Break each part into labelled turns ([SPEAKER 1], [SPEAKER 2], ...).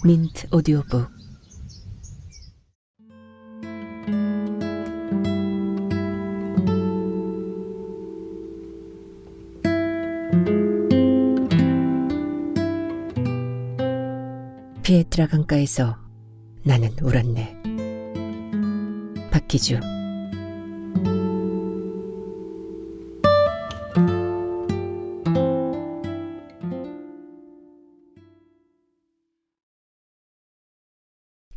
[SPEAKER 1] 민트 오디오북. 피에트라 강가에서 나는 울었네. 박기주.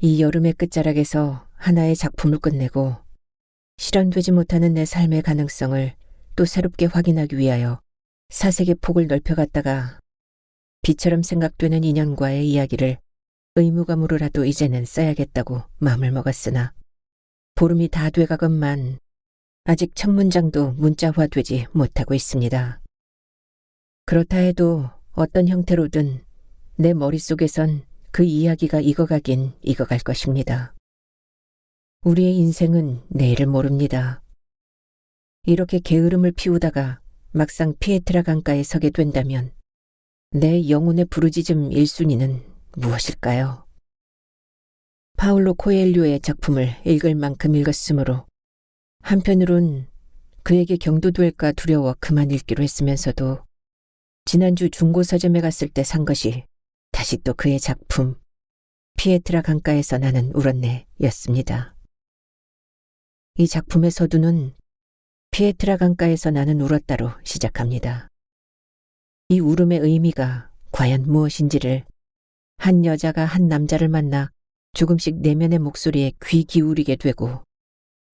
[SPEAKER 1] 이 여름의 끝자락에서 하나의 작품을 끝내고 실현되지 못하는 내 삶의 가능성을 또 새롭게 확인하기 위하여 사색의 폭을 넓혀갔다가 비처럼 생각되는 인연과의 이야기를 의무감으로라도 이제는 써야겠다고 마음을 먹었으나 보름이 다 돼가건만 아직 첫 문장도 문자화되지 못하고 있습니다. 그렇다 해도 어떤 형태로든 내 머릿속에선 그 이야기가 익어가긴 익어갈 것입니다. 우리의 인생은 내일을 모릅니다. 이렇게 게으름을 피우다가 막상 피에트라 강가에 서게 된다면 내 영혼의 부르짖음 1순위는 무엇일까요? 파울로 코엘료의 작품을 읽을 만큼 읽었으므로 한편으론 그에게 경도될까 두려워 그만 읽기로 했으면서도 지난주 중고 서점에 갔을 때 산 것이 다시 또 그의 작품 피에트라 강가에서 나는 울었네 였습니다. 이 작품의 서두는 피에트라 강가에서 나는 울었다로 시작합니다. 이 울음의 의미가 과연 무엇인지를 한 여자가 한 남자를 만나 조금씩 내면의 목소리에 귀 기울이게 되고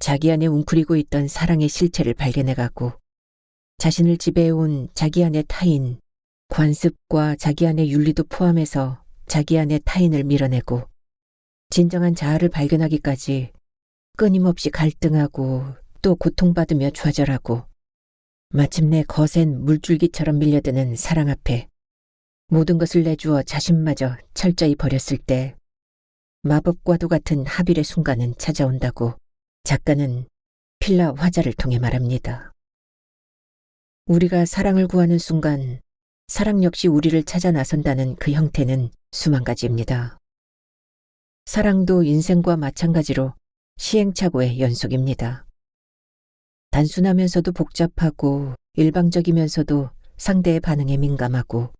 [SPEAKER 1] 자기 안에 웅크리고 있던 사랑의 실체를 발견해가고 자신을 지배해온 자기 안의 타인, 관습과 자기 안의 윤리도 포함해서 자기 안의 타인을 밀어내고 진정한 자아를 발견하기까지 끊임없이 갈등하고 또 고통받으며 좌절하고 마침내 거센 물줄기처럼 밀려드는 사랑 앞에 모든 것을 내주어 자신마저 철저히 버렸을 때 마법과도 같은 합일의 순간은 찾아온다고 작가는 필라 화자를 통해 말합니다. 우리가 사랑을 구하는 순간 사랑 역시 우리를 찾아 나선다는 그 형태는 수만 가지입니다. 사랑도 인생과 마찬가지로 시행착오의 연속입니다. 단순하면서도 복잡하고 일방적이면서도 상대의 반응에 민감하고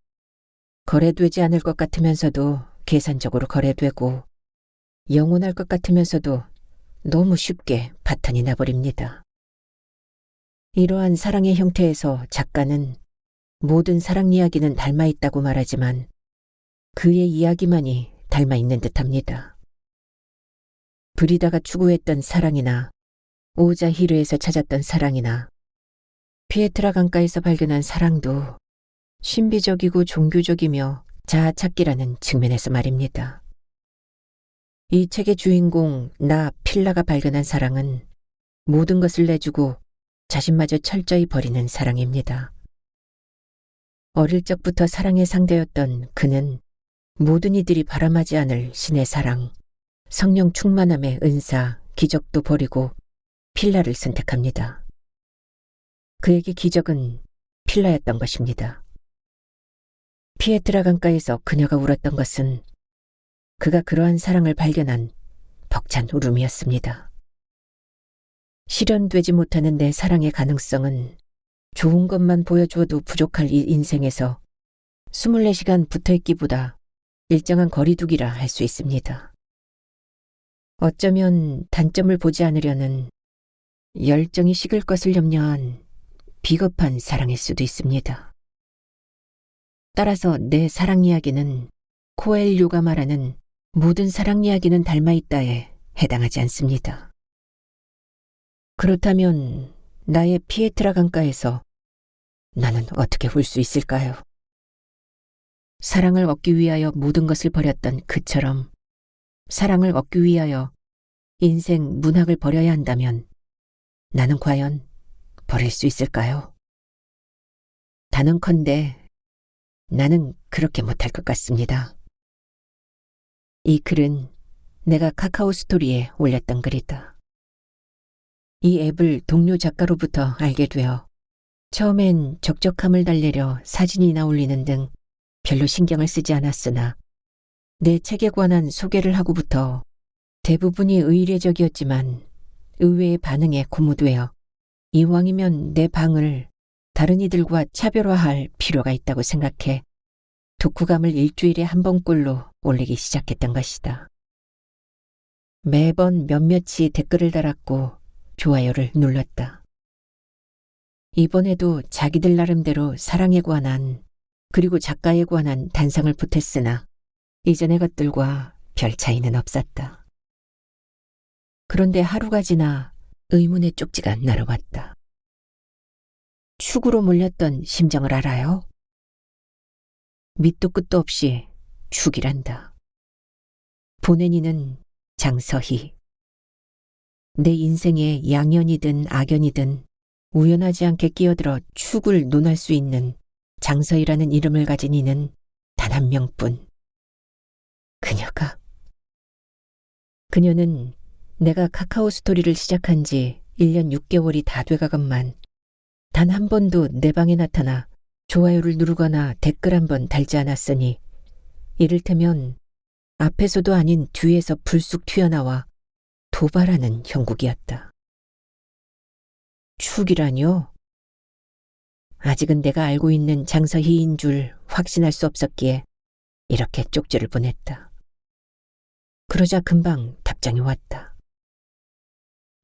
[SPEAKER 1] 거래되지 않을 것 같으면서도 계산적으로 거래되고 영원할 것 같으면서도 너무 쉽게 파탄이 나버립니다. 이러한 사랑의 형태에서 작가는 모든 사랑 이야기는 닮아있다고 말하지만 그의 이야기만이 닮아있는 듯합니다. 브리다가 추구했던 사랑이나 오자히르에서 찾았던 사랑이나 피에트라 강가에서 발견한 사랑도 신비적이고 종교적이며 자아찾기라는 측면에서 말입니다. 이 책의 주인공 나 필라가 발견한 사랑은 모든 것을 내주고 자신마저 철저히 버리는 사랑입니다. 어릴 적부터 사랑의 상대였던 그는 모든 이들이 바람하지 않을 신의 사랑, 성령 충만함의 은사, 기적도 버리고 필라를 선택합니다. 그에게 기적은 필라였던 것입니다. 피에트라 강가에서 그녀가 울었던 것은 그가 그러한 사랑을 발견한 벅찬 울음이었습니다. 실현되지 못하는 내 사랑의 가능성은 좋은 것만 보여주어도 부족할 이 인생에서 24시간 붙어있기보다 일정한 거리두기라 할 수 있습니다. 어쩌면 단점을 보지 않으려는 열정이 식을 것을 염려한 비겁한 사랑일 수도 있습니다. 따라서 내 사랑 이야기는 코엘료가 말하는 모든 사랑 이야기는 닮아있다에 해당하지 않습니다. 그렇다면 나의 피에트라 강가에서 나는 어떻게 울 수 있을까요? 사랑을 얻기 위하여 모든 것을 버렸던 그처럼 사랑을 얻기 위하여 인생 문학을 버려야 한다면 나는 과연 버릴 수 있을까요? 단언컨대 나는 그렇게 못할 것 같습니다. 이 글은 내가 카카오 스토리에 올렸던 글이다. 이 앱을 동료 작가로부터 알게 되어 처음엔 적적함을 달래려 사진이나 올리는 등 별로 신경을 쓰지 않았으나 내 책에 관한 소개를 하고부터 대부분이 의례적이었지만 의외의 반응에 고무되어 이왕이면 내 방을 다른 이들과 차별화할 필요가 있다고 생각해 독후감을 일주일에 한 번꼴로 올리기 시작했던 것이다. 매번 몇몇이 댓글을 달았고 좋아요를 눌렀다. 이번에도 자기들 나름대로 사랑에 관한 그리고 작가에 관한 단상을 보탰으나 이전의 것들과 별 차이는 없었다. 그런데 하루가 지나 의문의 쪽지가 날아왔다. 축으로 몰렸던 심정을 알아요? 밑도 끝도 없이 축이란다. 보낸 이는 장서희. 내 인생에 양연이든 악연이든 우연하지 않게 끼어들어 축을 논할 수 있는 장서희라는 이름을 가진 이는 단 한 명뿐. 그녀는 내가 카카오 스토리를 시작한 지 1년 6개월이 다 돼가건만 단 한 번도 내 방에 나타나 좋아요를 누르거나 댓글 한 번 달지 않았으니 이를테면 앞에서도 아닌 뒤에서 불쑥 튀어나와 도발하는 형국이었다. 축이라뇨? 아직은 내가 알고 있는 장서희인 줄 확신할 수 없었기에 이렇게 쪽지를 보냈다. 그러자 금방 답장이 왔다.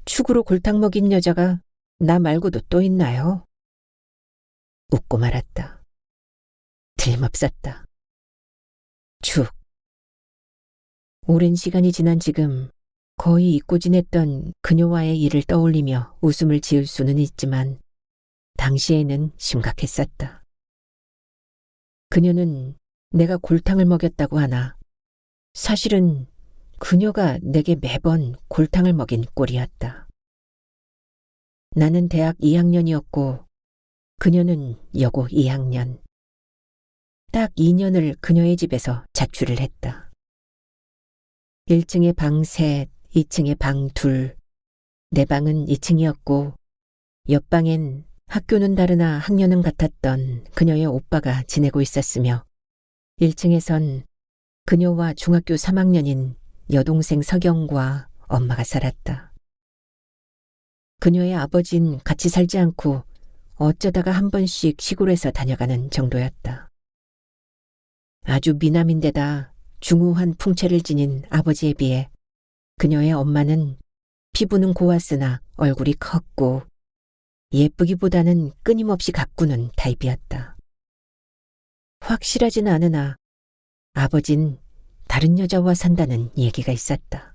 [SPEAKER 1] 축으로 골탕 먹인 여자가 나 말고도 또 있나요? 웃고 말았다. 틀림없었다. 축. 오랜 시간이 지난 지금 거의 잊고 지냈던 그녀와의 일을 떠올리며 웃음을 지을 수는 있지만 당시에는 심각했었다. 그녀는 내가 골탕을 먹였다고 하나 사실은 그녀가 내게 매번 골탕을 먹인 꼴이었다. 나는 대학 2학년이었고 그녀는 여고 2학년. 딱 2년을 그녀의 집에서 자취를 했다. 1층에 방 3, 2층에 방 2, 내 방은 2층이었고 옆방엔 학교는 다르나 학년은 같았던 그녀의 오빠가 지내고 있었으며 1층에선 그녀와 중학교 3학년인 여동생 서경과 엄마가 살았다. 그녀의 아버진 같이 살지 않고 어쩌다가 한 번씩 시골에서 다녀가는 정도였다. 아주 미남인데다 중후한 풍채를 지닌 아버지에 비해 그녀의 엄마는 피부는 고왔으나 얼굴이 컸고 예쁘기보다는 끊임없이 가꾸는 타입이었다. 확실하진 않으나 아버진 다른 여자와 산다는 얘기가 있었다.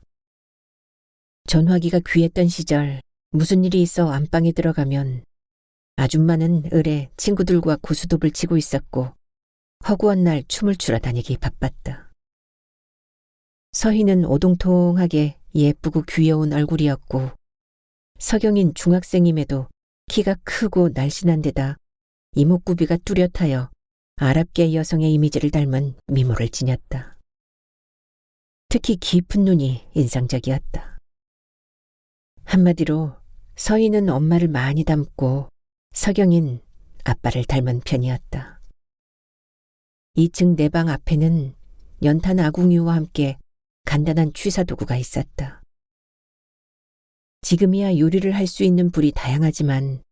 [SPEAKER 1] 전화기가 귀했던 시절 무슨 일이 있어 안방에 들어가면 아줌마는 을에 친구들과 고스톱을 치고 있었고 허구한 날 춤을 추러 다니기 바빴다. 서희는 오동통하게 예쁘고 귀여운 얼굴이었고 서경인 중학생임에도 키가 크고 날씬한 데다 이목구비가 뚜렷하여 아랍계 여성의 이미지를 닮은 미모를 지녔다. 특히 깊은 눈이 인상적이었다. 한마디로 서희는 엄마를 많이 닮고 서경인 아빠를 닮은 편이었다. 2층 내 방 앞에는 연탄 아궁이와 함께 간단한 취사도구가 있었다. 지금이야 요리를 할 수 있는 불이 다양하지만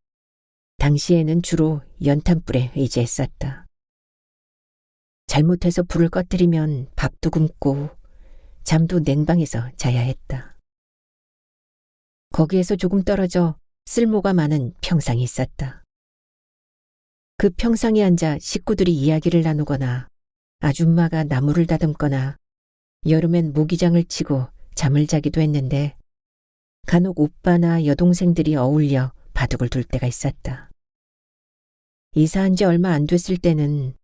[SPEAKER 1] 당시에는 주로 연탄불에 의지했었다. 잘못해서 불을 꺼뜨리면 밥도 굶고 잠도 냉방에서 자야 했다. 거기에서 조금 떨어져 쓸모가 많은 평상이 있었다. 그 평상에 앉아 식구들이 이야기를 나누거나 아줌마가 나무를 다듬거나 여름엔 모기장을 치고 잠을 자기도 했는데 간혹 오빠나 여동생들이 어울려 바둑을 둘 때가 있었다. 이사한 지 얼마 안 됐을 때는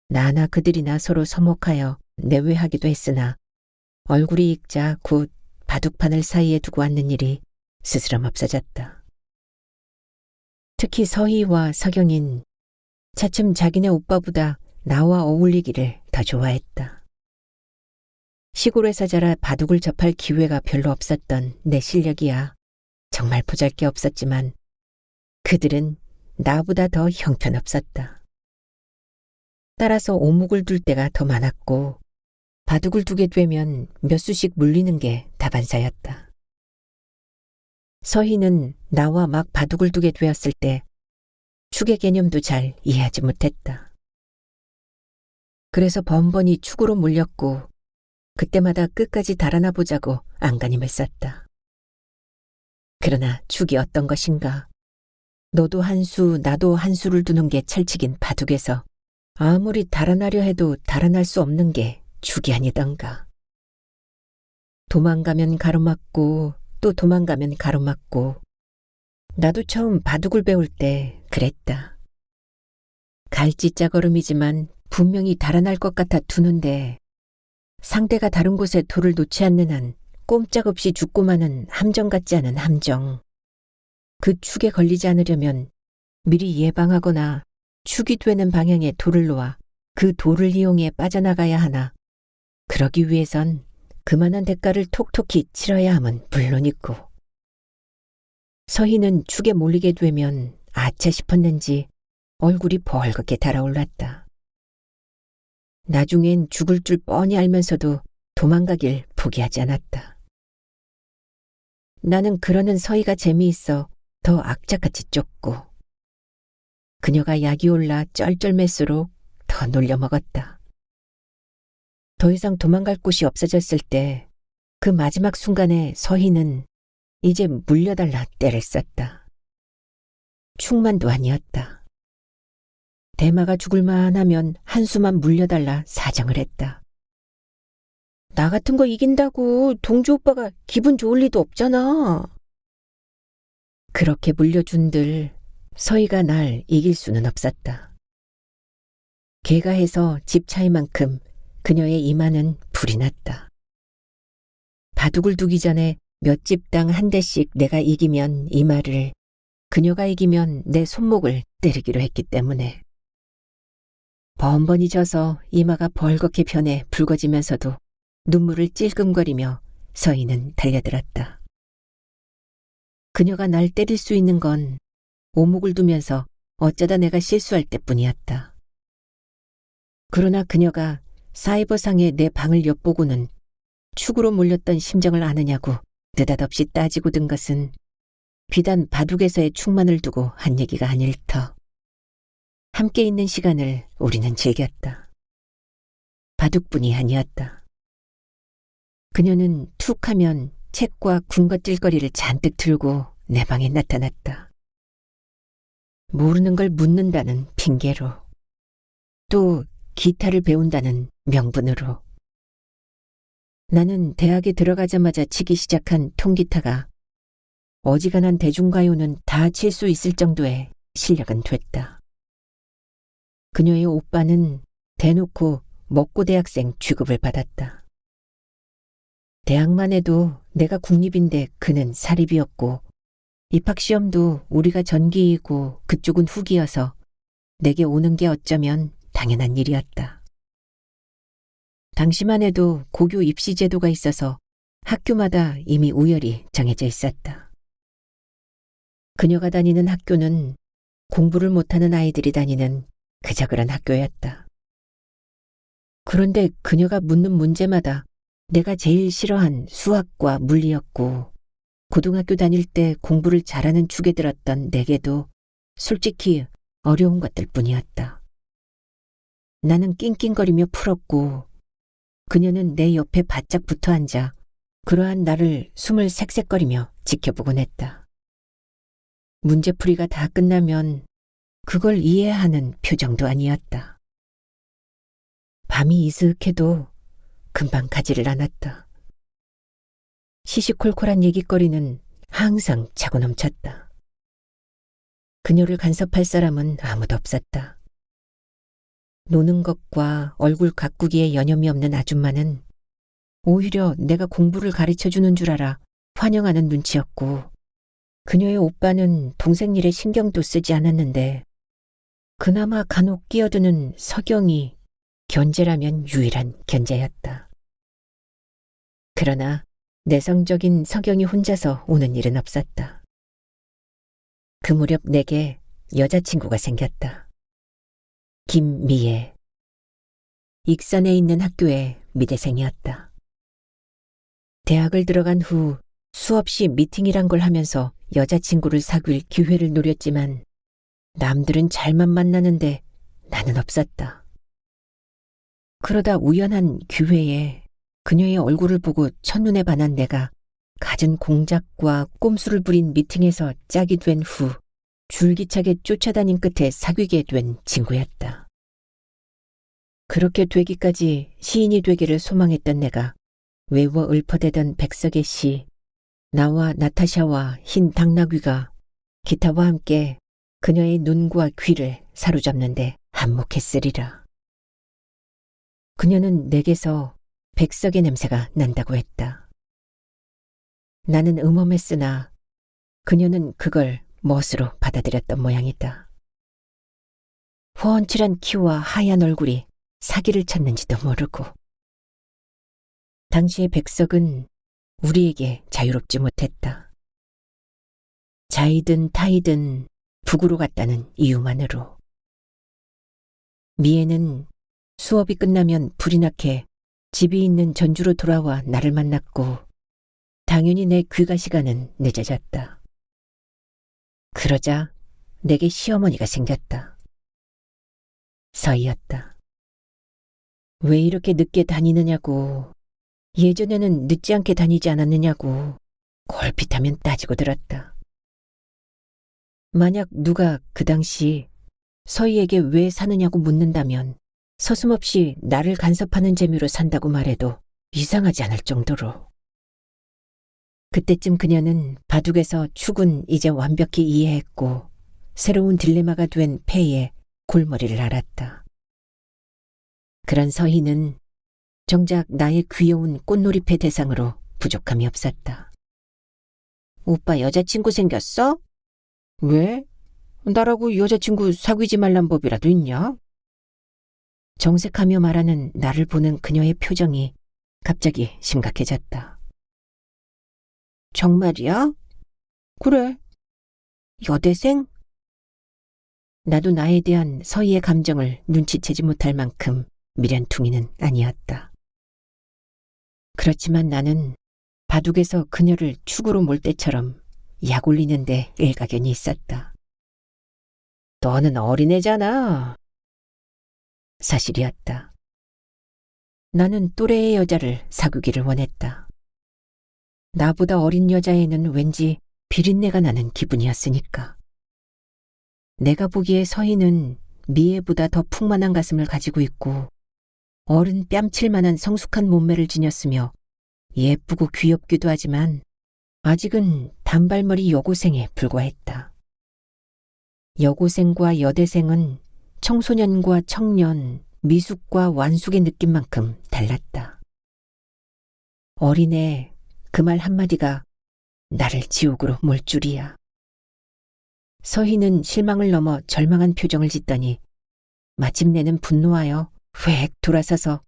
[SPEAKER 1] 나나 그들이나 서로 서먹하여 내외하기도 했으나 얼굴이 익자 곧 바둑판을 사이에 두고 앉는 일이 스스럼 없어졌다. 특히 서희와 서경인 차츰 자기네 오빠보다 나와 어울리기를 더 좋아했다. 시골에서 자라 바둑을 접할 기회가 별로 없었던 내 실력이야 정말 보잘게 없었지만 그들은 나보다 더 형편없었다. 따라서 오목을 둘 때가 더 많았고 바둑을 두게 되면 몇 수씩 물리는 게 다반사였다. 서희는 나와 막 바둑을 두게 되었을 때 축의 개념도 잘 이해하지 못했다. 그래서 번번이 축으로 물렸고 그때마다 끝까지 달아나 보자고 안간힘을 썼다. 그러나 축이 어떤 것인가. 너도 한 수, 나도 한 수를 두는 게 철칙인 바둑에서 아무리 달아나려 해도 달아날 수 없는 게 축이 아니던가. 도망가면 가로막고 또 도망가면 가로막고. 나도 처음 바둑을 배울 때 그랬다. 갈지자 걸음이지만 분명히 달아날 것 같아 두는데 상대가 다른 곳에 돌을 놓지 않는 한 꼼짝없이 죽고 마는 함정 같지 않은 함정. 그 축에 걸리지 않으려면 미리 예방하거나 축이 되는 방향에 돌을 놓아 그 돌을 이용해 빠져나가야 하나 그러기 위해선 그만한 대가를 톡톡히 치러야 함은 물론이고. 서희는 축에 몰리게 되면 아차 싶었는지 얼굴이 벌겋게 달아올랐다. 나중엔 죽을 줄 뻔히 알면서도 도망가길 포기하지 않았다. 나는 그러는 서희가 재미있어 더 악착같이 쫓고 그녀가 약이 올라 쩔쩔맬수록 더 놀려먹었다. 더 이상 도망갈 곳이 없어졌을 때 그 마지막 순간에 서희는 이제 물려달라 떼를 썼다. 축만도 아니었다. 대마가 죽을 만하면 한 수만 물려달라 사정을 했다. 나 같은 거 이긴다고 동주 오빠가 기분 좋을 리도 없잖아. 그렇게 물려준들 서희가 날 이길 수는 없었다. 걔가 해서 집 차이만큼 그녀의 이마는 불이 났다. 바둑을 두기 전에 몇 집당 한 대씩 내가 이기면 이마를, 그녀가 이기면 내 손목을 때리기로 했기 때문에. 번번이 져서 이마가 벌겋게 변해 붉어지면서도 눈물을 찔끔거리며 서희는 달려들었다. 그녀가 날 때릴 수 있는 건 오목을 두면서 어쩌다 내가 실수할 때뿐이었다. 그러나 그녀가 사이버상의 내 방을 엿보고는 축으로 몰렸던 심정을 아느냐고 느닷없이 따지고 든 것은 비단 바둑에서의 축만을 두고 한 얘기가 아닐 터. 함께 있는 시간을 우리는 즐겼다. 바둑뿐이 아니었다. 그녀는 툭 하면 책과 군것질거리를 잔뜩 들고 내 방에 나타났다. 모르는 걸 묻는다는 핑계로, 또 기타를 배운다는 명분으로. 나는 대학에 들어가자마자 치기 시작한 통기타가 어지간한 대중가요는 다 칠 수 있을 정도의 실력은 됐다. 그녀의 오빠는 대놓고 먹고 대학생 취급을 받았다. 대학만 해도 내가 국립인데 그는 사립이었고 입학시험도 우리가 전기이고 그쪽은 후기여서 내게 오는 게 어쩌면 당연한 일이었다. 당시만 해도 고교 입시 제도가 있어서 학교마다 이미 우열이 정해져 있었다. 그녀가 다니는 학교는 공부를 못하는 아이들이 다니는 그저 그런 학교였다. 그런데 그녀가 묻는 문제마다 내가 제일 싫어한 수학과 물리였고 고등학교 다닐 때 공부를 잘하는 축에 들었던 내게도 솔직히 어려운 것들 뿐이었다. 나는 낑낑거리며 풀었고 그녀는 내 옆에 바짝 붙어 앉아 그러한 나를 숨을 색색거리며 지켜보곤 했다. 문제풀이가 다 끝나면 그걸 이해하는 표정도 아니었다. 밤이 이슥해도 금방 가지를 않았다. 시시콜콜한 얘기거리는 항상 차고 넘쳤다. 그녀를 간섭할 사람은 아무도 없었다. 노는 것과 얼굴 가꾸기에 여념이 없는 아줌마는 오히려 내가 공부를 가르쳐주는 줄 알아 환영하는 눈치였고 그녀의 오빠는 동생 일에 신경도 쓰지 않았는데 그나마 간혹 끼어드는 서경이 견제라면 유일한 견제였다. 그러나 내성적인 서경이 혼자서 오는 일은 없었다. 그 무렵 내게 여자친구가 생겼다. 김미애. 익산에 있는 학교에 미대생이었다. 대학을 들어간 후 수없이 미팅이란 걸 하면서 여자친구를 사귈 기회를 노렸지만 남들은 잘만 만나는데 나는 없었다. 그러다 우연한 기회에 그녀의 얼굴을 보고 첫눈에 반한 내가 갖은 공작과 꼼수를 부린 미팅에서 짝이 된 후 줄기차게 쫓아다닌 끝에 사귀게 된 친구였다. 그렇게 되기까지 시인이 되기를 소망했던 내가 외워 읊어대던 백석의 시, 나와 나타샤와 흰 당나귀가 기타와 함께 그녀의 눈과 귀를 사로잡는데 한몫했으리라. 그녀는 내게서 백석의 냄새가 난다고 했다. 나는 음험했으나 그녀는 그걸 멋으로 받아들였던 모양이다. 훤칠한 키와 하얀 얼굴이 사기를 쳤는지도 모르고. 당시의 백석은 우리에게 자유롭지 못했다. 자이든 타이든 북으로 갔다는 이유만으로. 미애는 수업이 끝나면 불이 나게 집이 있는 전주로 돌아와 나를 만났고 당연히 내 귀가 시간은 늦어졌다. 그러자 내게 시어머니가 생겼다. 서희였다. 왜 이렇게 늦게 다니느냐고, 예전에는 늦지 않게 다니지 않았느냐고 걸핏하면 따지고 들었다. 만약 누가 그 당시 서희에게 왜 사느냐고 묻는다면 서슴없이 나를 간섭하는 재미로 산다고 말해도 이상하지 않을 정도로. 그때쯤 그녀는 바둑에서 축은 이제 완벽히 이해했고 새로운 딜레마가 된 패의 골머리를 알았다. 그런 서희는 정작 나의 귀여운 꽃놀이패 대상으로 부족함이 없었다. 오빠 여자친구 생겼어? 왜? 나라고 여자친구 사귀지 말란 법이라도 있냐? 정색하며 말하는 나를 보는 그녀의 표정이 갑자기 심각해졌다. 정말이야? 그래. 여대생? 나도 나에 대한 서희의 감정을 눈치채지 못할 만큼 미련퉁이는 아니었다. 그렇지만 나는 바둑에서 그녀를 축으로 몰 때처럼 약 올리는데 일가견이 있었다. 너는 어린애잖아. 사실이었다. 나는 또래의 여자를 사귀기를 원했다. 나보다 어린 여자애는 왠지 비린내가 나는 기분이었으니까. 내가 보기에 서희는 미애보다 더 풍만한 가슴을 가지고 있고 어른 뺨칠 만한 성숙한 몸매를 지녔으며 예쁘고 귀엽기도 하지만 아직은 단발머리 여고생에 불과했다. 여고생과 여대생은 청소년과 청년, 미숙과 완숙의 느낌만큼 달랐다. 어린애, 그 말 한마디가 나를 지옥으로 몰 줄이야. 서희는 실망을 넘어 절망한 표정을 짓더니 마침내는 분노하여 휙 돌아서서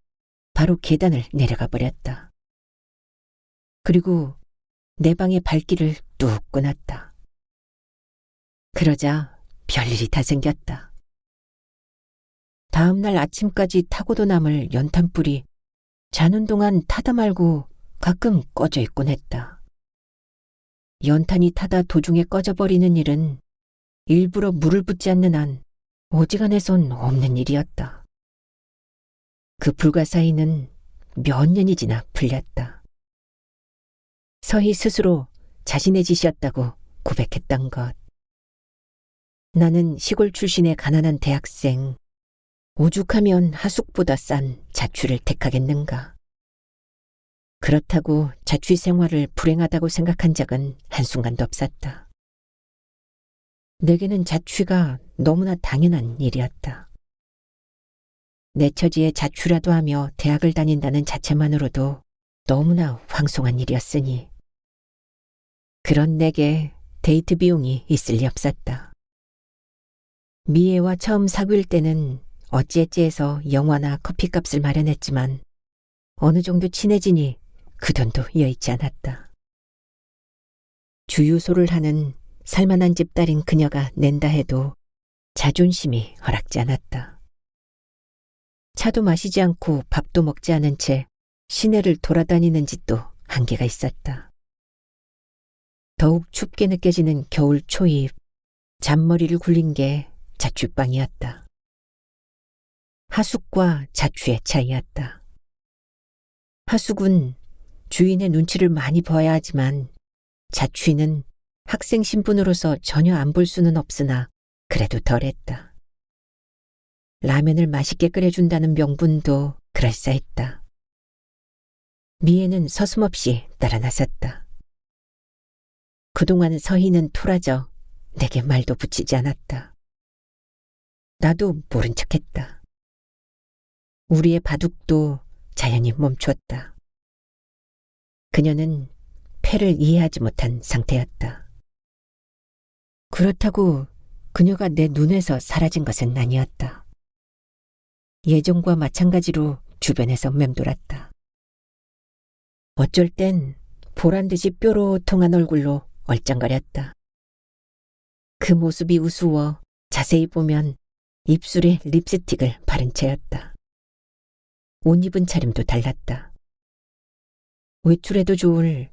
[SPEAKER 1] 바로 계단을 내려가 버렸다. 그리고 내 방의 발길을 뚝 끊었다. 그러자 별일이 다 생겼다. 다음 날 아침까지 타고도 남을 연탄불이 자는 동안 타다 말고 가끔 꺼져 있곤 했다. 연탄이 타다 도중에 꺼져버리는 일은 일부러 물을 붓지 않는 한 어지간해선 없는 일이었다. 그 불가사의는 몇 년이 지나 풀렸다. 서희 스스로 자신의 짓이었다고 고백했던 것. 나는 시골 출신의 가난한 대학생, 오죽하면 하숙보다 싼 자취를 택하겠는가. 그렇다고 자취 생활을 불행하다고 생각한 적은 한순간도 없었다. 내게는 자취가 너무나 당연한 일이었다. 내 처지에 자취라도 하며 대학을 다닌다는 자체만으로도 너무나 황송한 일이었으니 그런 내게 데이트 비용이 있을 리 없었다. 미애와 처음 사귈 때는 어찌어찌해서 영화나 커피값을 마련했지만 어느 정도 친해지니 그 돈도 여의치 않았다. 주유소를 하는 살만한 집 딸인 그녀가 낸다 해도 자존심이 허락지 않았다. 차도 마시지 않고 밥도 먹지 않은 채 시내를 돌아다니는 짓도 한계가 있었다. 더욱 춥게 느껴지는 겨울 초입, 잔머리를 굴린 게 자취방이었다. 하숙과 자취의 차이였다. 하숙은 주인의 눈치를 많이 봐야 하지만 자취는 학생 신분으로서 전혀 안 볼 수는 없으나 그래도 덜했다. 라면을 맛있게 끓여준다는 명분도 그럴싸했다. 미애는 서슴없이 따라 나섰다. 그동안 서희는 토라져 내게 말도 붙이지 않았다. 나도 모른 척했다. 우리의 바둑도 자연히 멈추었다. 그녀는 패를 이해하지 못한 상태였다. 그렇다고 그녀가 내 눈에서 사라진 것은 아니었다. 예전과 마찬가지로 주변에서 맴돌았다. 어쩔 땐 보란듯이 뾰로통한 얼굴로 얼쩡거렸다. 그 모습이 우스워 자세히 보면 입술에 립스틱을 바른 채였다. 옷 입은 차림도 달랐다. 외출해도 좋을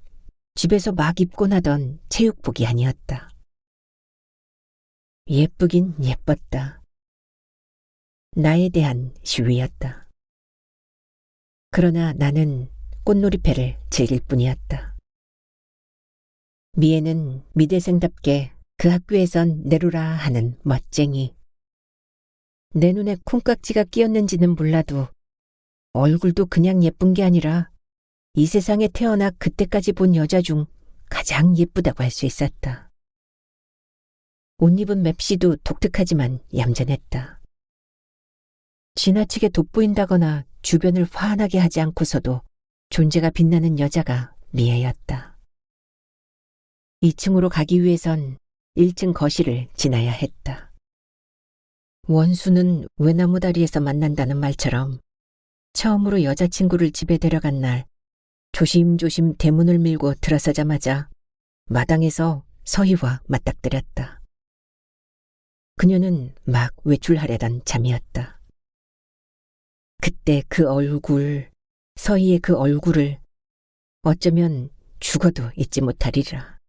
[SPEAKER 1] 집에서 막 입곤 하던 체육복이 아니었다. 예쁘긴 예뻤다. 나에 대한 시위였다. 그러나 나는 꽃놀이패를 즐길 뿐이었다. 미애는 미대생답게 그 학교에선 내로라 하는 멋쟁이. 내 눈에 콩깍지가 끼었는지는 몰라도 얼굴도 그냥 예쁜 게 아니라 이 세상에 태어나 그때까지 본 여자 중 가장 예쁘다고 할 수 있었다. 옷 입은 맵시도 독특하지만 얌전했다. 지나치게 돋보인다거나 주변을 환하게 하지 않고서도 존재가 빛나는 여자가 미애였다. 2층으로 가기 위해선 1층 거실을 지나야 했다. 원수는 외나무 다리에서 만난다는 말처럼 처음으로 여자친구를 집에 데려간 날 조심조심 대문을 밀고 들어서자마자 마당에서 서희와 맞닥뜨렸다. 그녀는 막 외출하려던 잠이었다. 그때 그 얼굴, 서희의 그 얼굴을 어쩌면 죽어도 잊지 못하리라.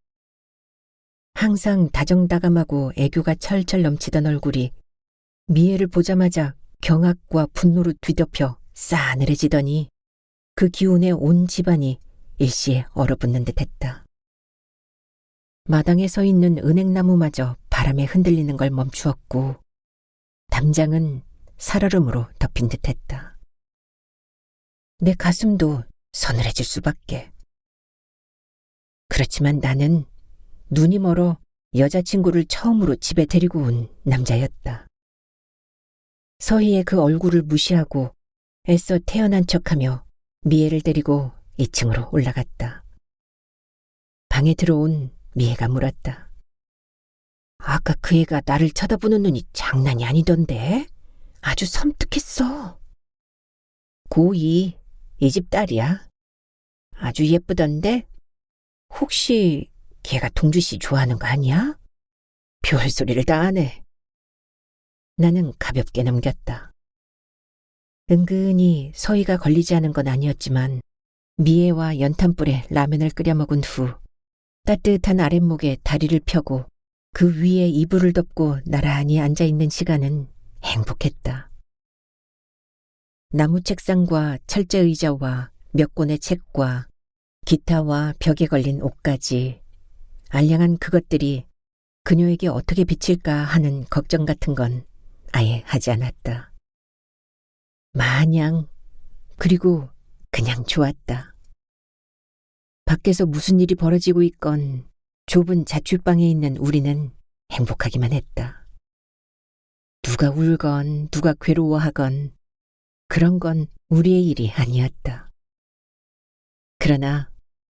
[SPEAKER 1] 항상 다정다감하고 애교가 철철 넘치던 얼굴이 미애를 보자마자 경악과 분노로 뒤덮여 싸늘해지더니 그 기운에 온 집안이 일시에 얼어붙는 듯했다. 마당에 서 있는 은행나무마저 바람에 흔들리는 걸 멈추었고 담장은 살얼음으로 덮인 듯했다. 내 가슴도 서늘해질 수밖에. 그렇지만 나는 눈이 멀어 여자친구를 처음으로 집에 데리고 온 남자였다. 서희의 그 얼굴을 무시하고 애써 태어난 척하며 미애를 데리고 2층으로 올라갔다. 방에 들어온 미애가 물었다. 아까 그 애가 나를 쳐다보는 눈이 장난이 아니던데? 아주 섬뜩했어. 고2, 이 집 딸이야. 아주 예쁘던데? 혹시 걔가 동주씨 좋아하는 거 아니야? 별소리를 다 하네. 나는 가볍게 넘겼다. 은근히 서희가 걸리지 않은 건 아니었지만 미애와 연탄불에 라면을 끓여 먹은 후 따뜻한 아랫목에 다리를 펴고 그 위에 이불을 덮고 나란히 앉아있는 시간은 행복했다. 나무 책상과 철제 의자와 몇 권의 책과 기타와 벽에 걸린 옷까지 알량한 그것들이 그녀에게 어떻게 비칠까 하는 걱정 같은 건 아예 하지 않았다. 마냥 그리고 그냥 좋았다. 밖에서 무슨 일이 벌어지고 있건 좁은 자취방에 있는 우리는 행복하기만 했다. 누가 울건 누가 괴로워하건 그런 건 우리의 일이 아니었다. 그러나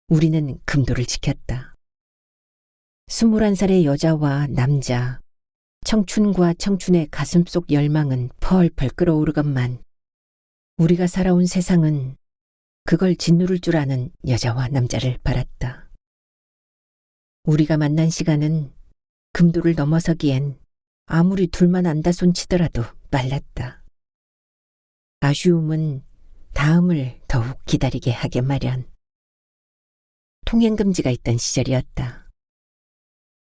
[SPEAKER 1] 우리는 금도를 지켰다. 21살의 여자와 남자, 청춘과 청춘의 가슴속 열망은 펄펄 끓어오르건만 우리가 살아온 세상은 그걸 짓누를 줄 아는 여자와 남자를 바랐다. 우리가 만난 시간은 금도를 넘어서기엔 아무리 둘만 안다 손치더라도 빨랐다. 아쉬움은 다 다음을 더욱 기다리게 하게 마련. 통행금지가 있던 시절이었다.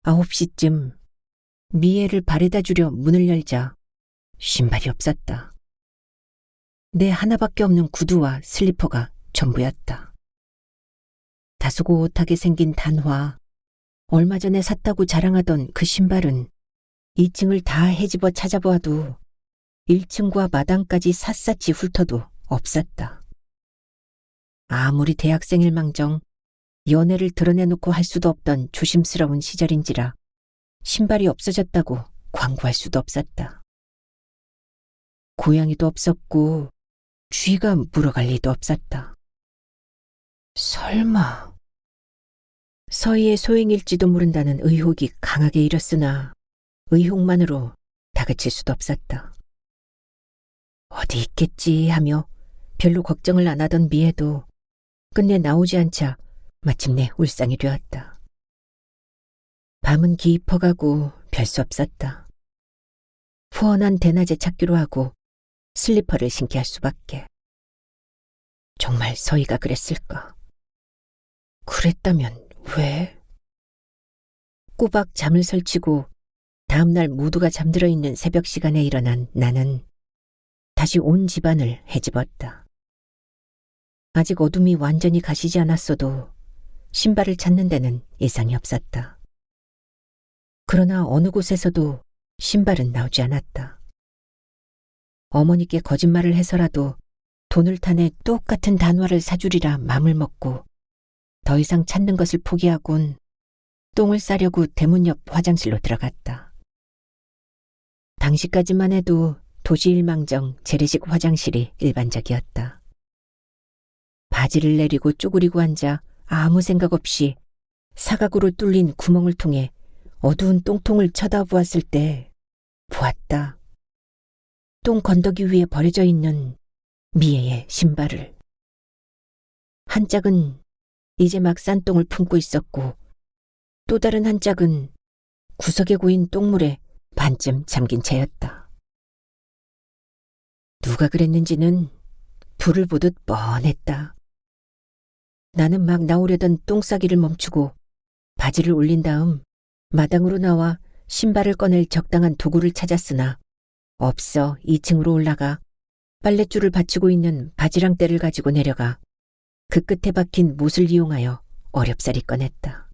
[SPEAKER 1] 9시쯤 미애를 바래다 주려 문을 열자 신발이 없었다. 내 하나밖에 없는 구두와 슬리퍼가 전부였다. 다소곳하게 생긴 단화, 얼마 전에 샀다고 자랑하던 그 신발은 2층을 다 헤집어 찾아보아도 1층과 마당까지 샅샅이 훑어도 없었다. 아무리 대학생일망정 연애를 드러내놓고 할 수도 없던 조심스러운 시절인지라 신발이 없어졌다고 광고할 수도 없었다. 고양이도 없었고 쥐가 물어갈 리도 없었다. 설마 서희의 소행일지도 모른다는 의혹이 강하게 일었으나 의혹만으로 다그칠 수도 없었다. 어디 있겠지 하며 별로 걱정을 안 하던 미애도 끝내 나오지 않자 마침내 울상이 되었다. 밤은 깊어가고 별 수 없었다. 후원한 대낮에 찾기로 하고 슬리퍼를 신게 할 수밖에. 정말 서희가 그랬을까? 그랬다면 왜? 꼬박 잠을 설치고 다음날 모두가 잠들어 있는 새벽 시간에 일어난 나는 다시 온 집안을 헤집었다. 아직 어둠이 완전히 가시지 않았어도 신발을 찾는 데는 이상이 없었다. 그러나 어느 곳에서도 신발은 나오지 않았다. 어머니께 거짓말을 해서라도 돈을 타내 똑같은 단화를 사주리라 맘을 먹고 더 이상 찾는 것을 포기하곤 똥을 싸려고 대문 옆 화장실로 들어갔다. 당시까지만 해도 도시일망정 재래식 화장실이 일반적이었다. 바지를 내리고 쪼그리고 앉아 아무 생각 없이 사각으로 뚫린 구멍을 통해 어두운 똥통을 쳐다보았을 때 보았다. 똥 건더기 위에 버려져 있는 미애의 신발을. 한 짝은 이제 막 싼 똥을 품고 있었고 또 다른 한 짝은 구석에 고인 똥물에 반쯤 잠긴 채였다. 누가 그랬는지는 불을 보듯 뻔했다. 나는 막 나오려던 똥싸기를 멈추고 바지를 올린 다음 마당으로 나와 신발을 꺼낼 적당한 도구를 찾았으나 없어 2층으로 올라가 빨랫줄을 받치고 있는 바지랑대를 가지고 내려가 그 끝에 박힌 못을 이용하여 어렵사리 꺼냈다.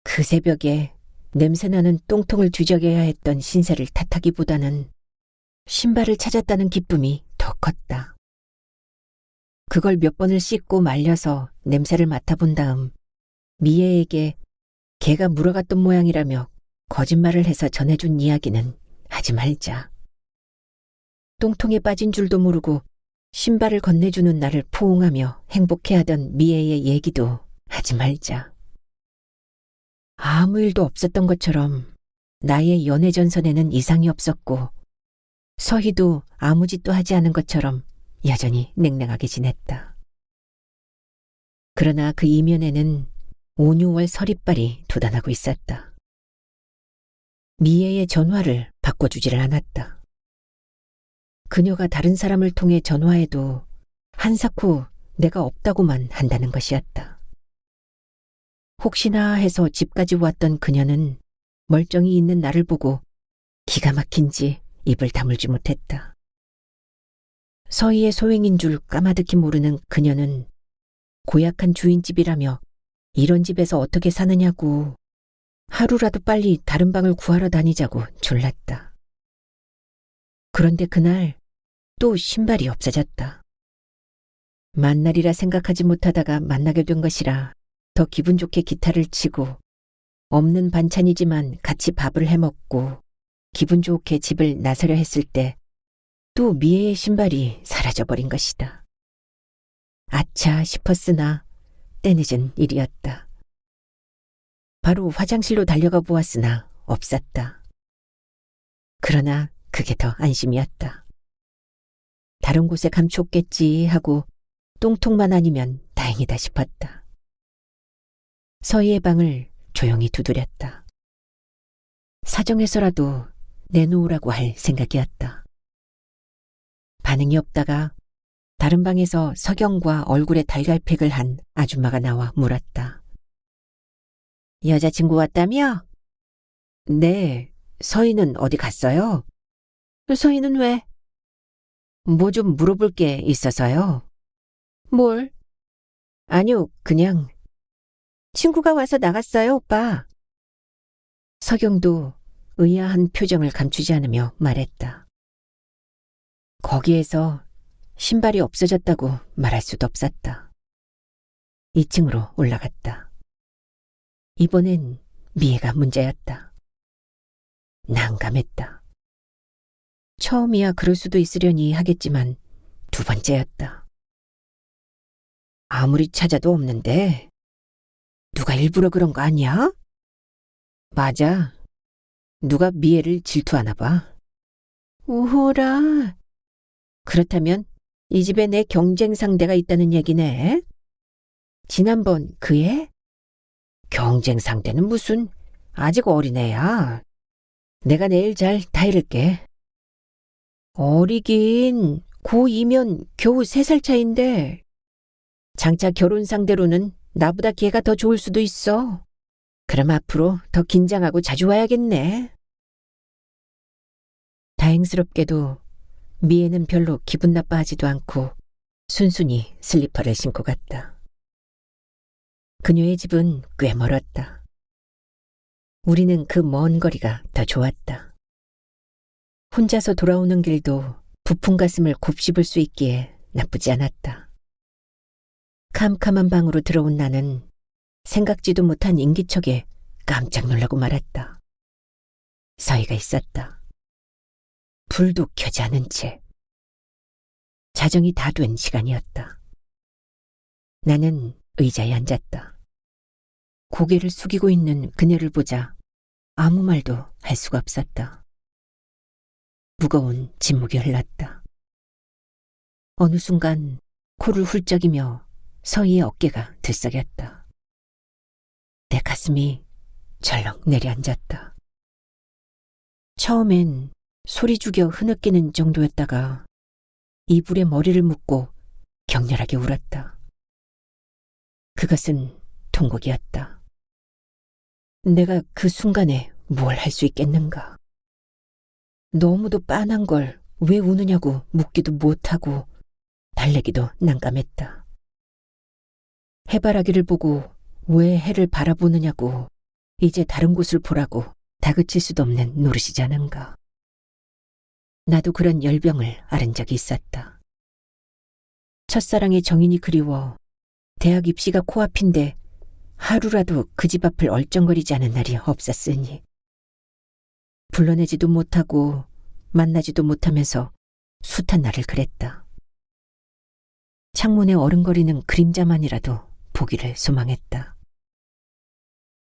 [SPEAKER 1] 그 새벽에 냄새나는 똥통을 뒤적여야 했던 신세를 탓하기보다는 신발을 찾았다는 기쁨이 더 컸다. 그걸 몇 번을 씻고 말려서 냄새를 맡아본 다음 미애에게 개가 물어갔던 모양이라며 거짓말을 해서 전해준 이야기는 하지 말자. 똥통에 빠진 줄도 모르고 신발을 건네주는 나를 포옹하며 행복해하던 미애의 얘기도 하지 말자. 아무 일도 없었던 것처럼 나의 연애 전선에는 이상이 없었고 서희도 아무 짓도 하지 않은 것처럼 여전히 냉랭하게 지냈다. 그러나 그 이면에는 5, 6월 서리빨이 돋아나고 있었다. 미애의 전화를 바꿔주지를 않았다. 그녀가 다른 사람을 통해 전화해도 한사코 내가 없다고만 한다는 것이었다. 혹시나 해서 집까지 왔던 그녀는 멀쩡히 있는 나를 보고 기가 막힌지 입을 다물지 못했다. 서희의 소행인 줄 까마득히 모르는 그녀는 고약한 주인집이라며 이런 집에서 어떻게 사느냐고 하루라도 빨리 다른 방을 구하러 다니자고 졸랐다. 그런데 그날 또 신발이 없어졌다. 만날이라 생각하지 못하다가 만나게 된 것이라 더 기분 좋게 기타를 치고 없는 반찬이지만 같이 밥을 해먹고 기분 좋게 집을 나서려 했을 때 또 미애의 신발이 사라져버린 것이다. 아차 싶었으나 때늦은 일이었다. 바로 화장실로 달려가 보았으나 없었다. 그러나 그게 더 안심이었다. 다른 곳에 감췄겠지 하고 똥통만 아니면 다행이다 싶었다. 서희의 방을 조용히 두드렸다. 사정해서라도 내놓으라고 할 생각이었다. 반응이 없다가 다른 방에서 서경과 얼굴에 달걀팩을 한 아줌마가 나와 물었다. 여자친구 왔다며? 네, 서희는 어디 갔어요? 서희는 왜? 뭐 좀 물어볼 게 있어서요. 뭘? 아니요, 그냥. 친구가 와서 나갔어요, 오빠. 서경도 의아한 표정을 감추지 않으며 말했다. 거기에서 신발이 없어졌다고 말할 수도 없었다. 2층으로 올라갔다. 이번엔 미애가 문제였다. 난감했다. 처음이야 그럴 수도 있으려니 하겠지만 2번째였다. 아무리 찾아도 없는데 누가 일부러 그런 거 아니야? 맞아. 누가 미애를 질투하나 봐. 오호라. 그렇다면 이 집에 내 경쟁 상대가 있다는 얘기네. 지난번 그 애? 경쟁 상대는 무슨, 아직 어린애야. 내가 내일 잘 다이를게. 어리긴 고2면 겨우 3살 차인데 장차 결혼 상대로는 나보다 걔가 더 좋을 수도 있어. 그럼 앞으로 더 긴장하고 자주 와야겠네. 다행스럽게도 미애는 별로 기분 나빠하지도 않고 순순히 슬리퍼를 신고 갔다. 그녀의 집은 꽤 멀었다. 우리는 그 먼 거리가 더 좋았다. 혼자서 돌아오는 길도 부푼 가슴을 곱씹을 수 있기에 나쁘지 않았다. 캄캄한 방으로 들어온 나는 생각지도 못한 인기척에 깜짝 놀라고 말았다. 서희가 있었다. 불도 켜지 않은 채. 자정이 다 된 시간이었다. 나는 의자에 앉았다. 고개를 숙이고 있는 그녀를 보자 아무 말도 할 수가 없었다. 무거운 침묵이 흘렀다. 어느 순간 코를 훌쩍이며 서희의 어깨가 들썩였다. 내 가슴이 절렁 내려앉았다. 처음엔 소리 죽여 흐느끼는 정도였다가 이불에 머리를 묻고 격렬하게 울었다. 그것은 통곡이었다. 내가 그 순간에 뭘 할 수 있겠는가. 너무도 빤한 걸 왜 우느냐고 묻기도 못하고 달래기도 난감했다. 해바라기를 보고 왜 해를 바라보느냐고 이제 다른 곳을 보라고 다그칠 수도 없는 노릇이자는가. 나도 그런 열병을 앓은 적이 있었다. 첫사랑의 정인이 그리워 대학 입시가 코앞인데 하루라도 그 집 앞을 얼쩡거리지 않은 날이 없었으니 불러내지도 못하고 만나지도 못하면서 숱한 날을 그랬다. 창문에 어른거리는 그림자만이라도 보기를 소망했다.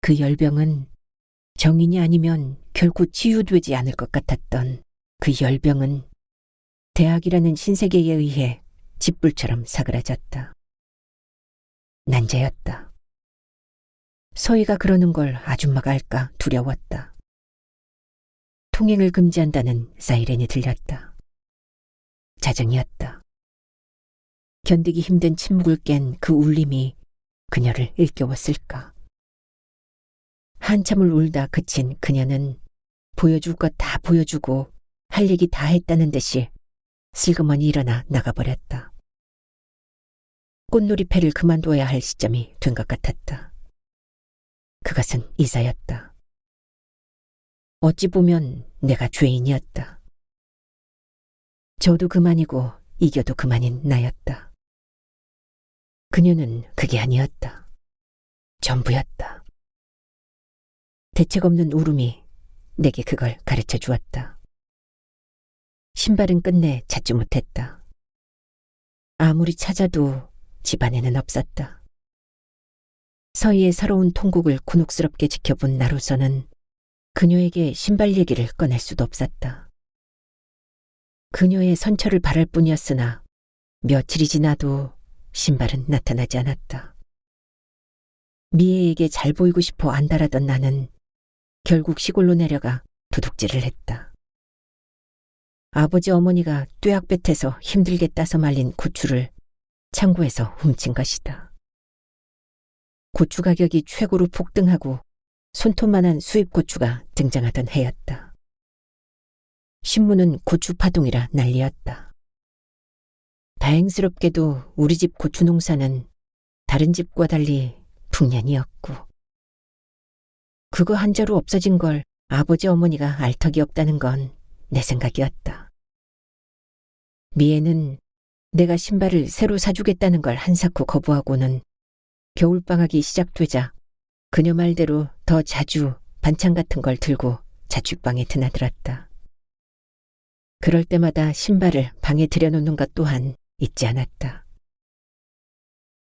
[SPEAKER 1] 그 열병은 정인이 아니면 결코 치유되지 않을 것 같았던 그 열병은 대학이라는 신세계에 의해 짓불처럼 사그라졌다. 난제였다. 서희가 그러는 걸 아줌마가 알까 두려웠다. 통행을 금지한다는 사이렌이 들렸다. 자정이었다. 견디기 힘든 침묵을 깬 그 울림이 그녀를 일깨웠을까. 한참을 울다 그친 그녀는 보여줄 것 다 보여주고 할 얘기 다 했다는 듯이 슬그머니 일어나 나가버렸다. 꽃놀이패를 그만둬야 할 시점이 된 것 같았다. 그것은 이사였다. 어찌 보면 내가 죄인이었다. 저도 그만이고 이겨도 그만인 나였다. 그녀는 그게 아니었다. 전부였다. 대책 없는 울음이 내게 그걸 가르쳐 주었다. 신발은 끝내 찾지 못했다. 아무리 찾아도 집안에는 없었다. 서희의 서러운 통곡을 곤혹스럽게 지켜본 나로서는 그녀에게 신발 얘기를 꺼낼 수도 없었다. 그녀의 선처를 바랄 뿐이었으나 며칠이 지나도 신발은 나타나지 않았다. 미애에게 잘 보이고 싶어 안달하던 나는 결국 시골로 내려가 도둑질을 했다. 아버지 어머니가 뙤약볕에서 힘들게 따서 말린 고추를 창고에서 훔친 것이다. 고추 가격이 최고로 폭등하고 손톱만한 수입 고추가 등장하던 해였다. 신문은 고추 파동이라 난리였다. 다행스럽게도 우리 집 고추 농사는 다른 집과 달리 풍년이었고, 그거 한자로 없어진 걸 아버지 어머니가 알 턱이 없다는 건 내 생각이었다. 미애는 내가 신발을 새로 사주겠다는 걸 한사코 거부하고는 겨울방학이 시작되자 그녀 말대로 더 자주 반찬 같은 걸 들고 자취방에 드나들었다. 그럴 때마다 신발을 방에 들여놓는 것 또한 잊지 않았다.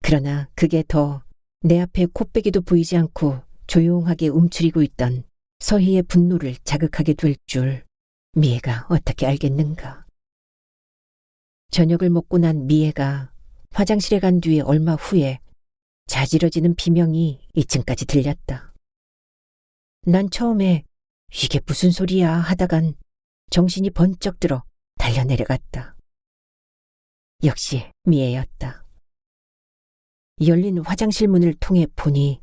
[SPEAKER 1] 그러나 그게 더 내 앞에 코빼기도 보이지 않고 조용하게 움츠리고 있던 서희의 분노를 자극하게 될 줄 미애가 어떻게 알겠는가. 저녁을 먹고 난 미애가 화장실에 간 뒤에 얼마 후에 자지러지는 비명이 2층까지 들렸다. 난 처음에 이게 무슨 소리야 하다간 정신이 번쩍 들어 달려내려갔다. 역시 미애였다. 열린 화장실 문을 통해 보니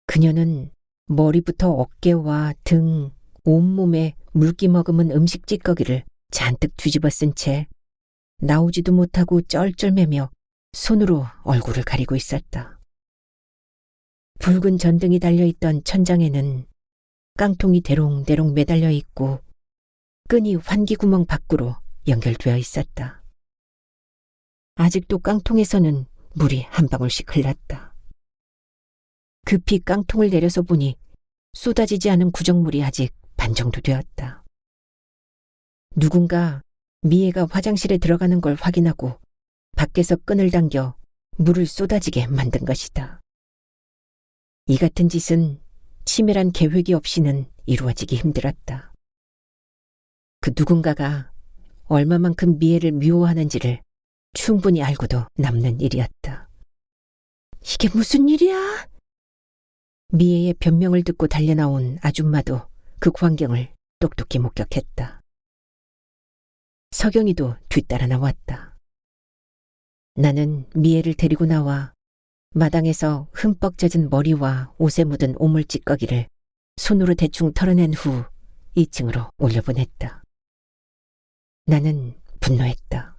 [SPEAKER 1] 그녀는 머리부터 어깨와 등, 온몸에 물기 머금은 음식 찌꺼기를 잔뜩 뒤집어 쓴 채 나오지도 못하고 쩔쩔매며 손으로 얼굴을 가리고 있었다. 붉은 전등이 달려있던 천장에는 깡통이 대롱대롱 매달려 있고 끈이 환기구멍 밖으로 연결되어 있었다. 아직도 깡통에서는 물이 한 방울씩 흘렀다. 급히 깡통을 내려서 보니 쏟아지지 않은 구정물이 아직 반 정도 되었다. 누군가 미애가 화장실에 들어가는 걸 확인하고 밖에서 끈을 당겨 물을 쏟아지게 만든 것이다. 이 같은 짓은 치밀한 계획이 없이는 이루어지기 힘들었다. 그 누군가가 얼마만큼 미애를 미워하는지를 충분히 알고도 남는 일이었다. 이게 무슨 일이야? 미애의 변명을 듣고 달려나온 아줌마도 그 광경을 똑똑히 목격했다. 서경이도 뒤따라 나왔다. 나는 미애를 데리고 나와 마당에서 흠뻑 젖은 머리와 옷에 묻은 오물 찌꺼기를 손으로 대충 털어낸 후 2층으로 올려보냈다. 나는 분노했다.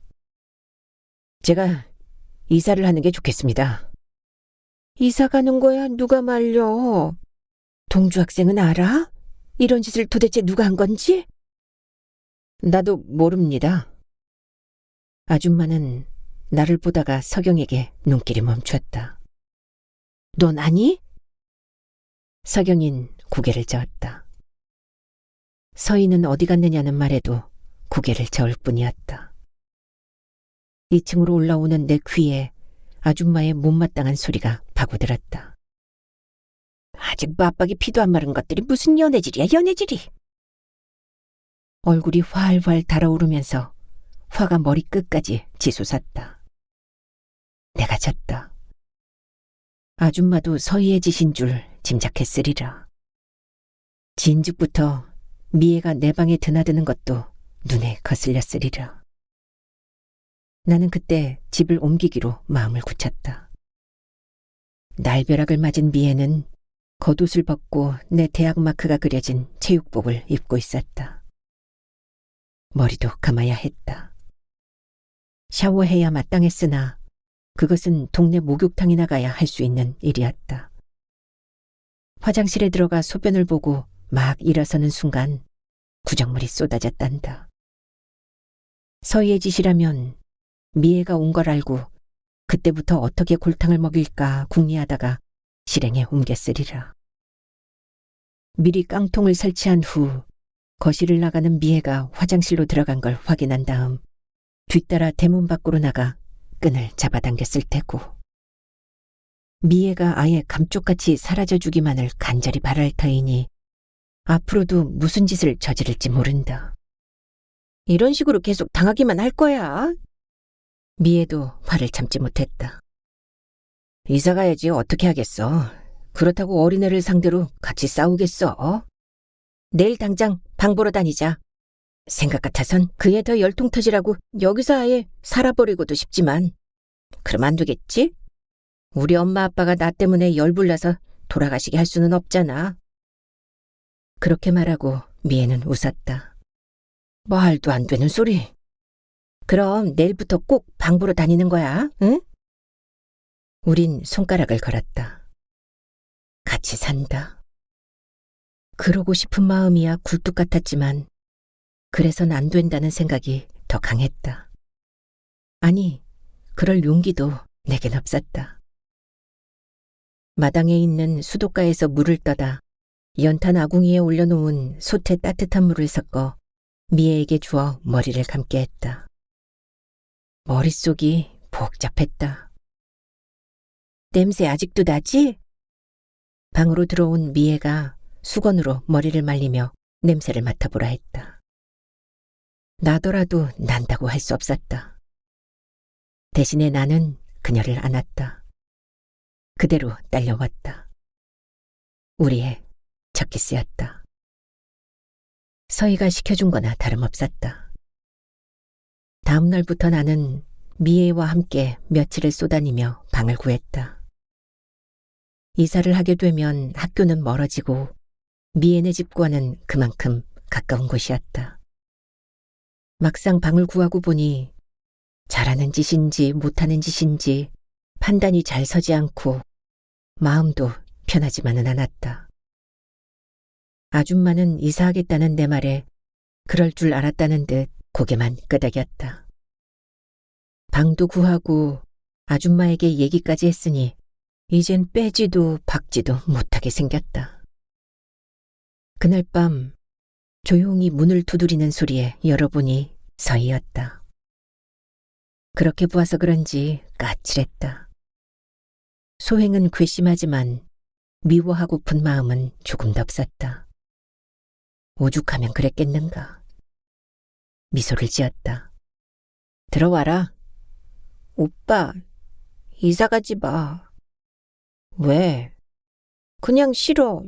[SPEAKER 1] 제가 이사를 하는 게 좋겠습니다. 이사 가는 거야? 누가 말려? 동주 학생은 알아? 이런 짓을 도대체 누가 한 건지? 나도 모릅니다. 아줌마는 나를 보다가 서경에게 눈길이 멈췄다. 넌 아니? 서경인 고개를 저었다. 서희는 어디 갔느냐는 말에도 고개를 저을 뿐이었다. 2층으로 올라오는 내 귀에 아줌마의 못마땅한 소리가 파고들었다. 아직 맞박이 피도 안 마른 것들이 무슨 연애질이야, 연애질이. 얼굴이 활활 달아오르면서 화가 머리끝까지 치솟았다. 내가 졌다. 아줌마도 서희의 짓인 줄 짐작했으리라. 진즉부터 미애가 내 방에 드나드는 것도 눈에 거슬렸으리라. 나는 그때 집을 옮기기로 마음을 굳혔다. 날벼락을 맞은 미애는 겉옷을 벗고 내 대학 마크가 그려진 체육복을 입고 있었다. 머리도 감아야 했다. 샤워해야 마땅했으나 그것은 동네 목욕탕이나 가야 할 수 있는 일이었다. 화장실에 들어가 소변을 보고 막 일어서는 순간 구정물이 쏟아졌단다. 서희의 짓이라면 미애가 온 걸 알고 그때부터 어떻게 골탕을 먹일까 궁리하다가 실행에 옮겼으리라. 미리 깡통을 설치한 후 거실을 나가는 미애가 화장실로 들어간 걸 확인한 다음 뒤따라 대문 밖으로 나가 끈을 잡아당겼을 테고, 미애가 아예 감쪽같이 사라져주기만을 간절히 바랄 터이니 앞으로도 무슨 짓을 저지를지 모른다. 이런 식으로 계속 당하기만 할 거야. 미애도 화를 참지 못했다. 이사 가야지 어떻게 하겠어. 그렇다고 어린애를 상대로 같이 싸우겠어. 내일 당장 방 보러 다니자. 생각 같아선 그애 더 열통 터지라고 여기서 아예 살아버리고도 싶지만 그럼 안 되겠지? 우리 엄마 아빠가 나 때문에 열불나서 돌아가시게 할 수는 없잖아. 그렇게 말하고 미애는 웃었다. 말도 안 되는 소리. 그럼 내일부터 꼭 방 보러 다니는 거야, 응? 우린 손가락을 걸었다. 같이 산다. 그러고 싶은 마음이야 굴뚝 같았지만 그래선 안 된다는 생각이 더 강했다. 아니, 그럴 용기도 내겐 없었다. 마당에 있는 수도가에서 물을 떠다 연탄 아궁이에 올려놓은 솥에 따뜻한 물을 섞어 미애에게 주어 머리를 감게 했다. 머릿속이 복잡했다. 냄새 아직도 나지? 방으로 들어온 미애가 수건으로 머리를 말리며 냄새를 맡아보라 했다. 나더라도 난다고 할 수 없었다. 대신에 나는 그녀를 안았다. 그대로 딸려왔다. 우리의 첫 키스였다. 서희가 시켜준 거나 다름없었다. 다음 날부터 나는 미애와 함께 며칠을 쏘다니며 방을 구했다. 이사를 하게 되면 학교는 멀어지고 미애네 집과는 그만큼 가까운 곳이었다. 막상 방을 구하고 보니 잘하는 짓인지 못하는 짓인지 판단이 잘 서지 않고 마음도 편하지만은 않았다. 아줌마는 이사하겠다는 내 말에 그럴 줄 알았다는 듯 고개만 끄덕였다. 방도 구하고 아줌마에게 얘기까지 했으니 이젠 빼지도 박지도 못하게 생겼다. 그날 밤 조용히 문을 두드리는 소리에 열어보니 서희였다. 그렇게 보아서 그런지 까칠했다. 소행은 괘씸하지만 미워하고픈 마음은 조금도 없었다. 오죽하면 그랬겠는가. 미소를 지었다. 들어와라. 오빠, 이사 가지 마. 왜? 그냥 싫어.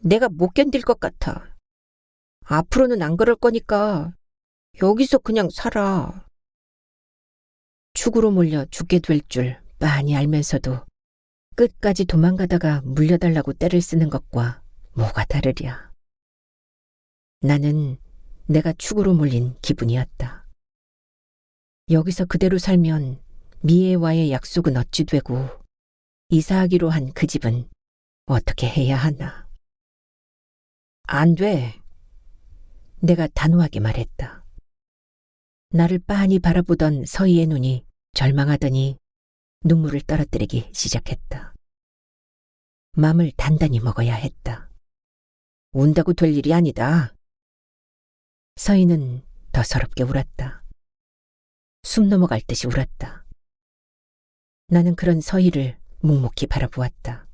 [SPEAKER 1] 내가 못 견딜 것 같아. 앞으로는 안 그럴 거니까 여기서 그냥 살아. 축으로 몰려 죽게 될 줄 빤히 알면서도 끝까지 도망가다가 물려달라고 떼를 쓰는 것과 뭐가 다르랴. 나는 내가 축으로 몰린 기분이었다. 여기서 그대로 살면 미애와의 약속은 어찌 되고 이사하기로 한 그 집은 어떻게 해야 하나. 안 돼. 내가 단호하게 말했다. 나를 빤히 바라보던 서희의 눈이 절망하더니 눈물을 떨어뜨리기 시작했다. 맘을 단단히 먹어야 했다. 운다고 될 일이 아니다. 서희는 더 서럽게 울었다. 숨 넘어갈 듯이 울었다. 나는 그런 서희를 묵묵히 바라보았다.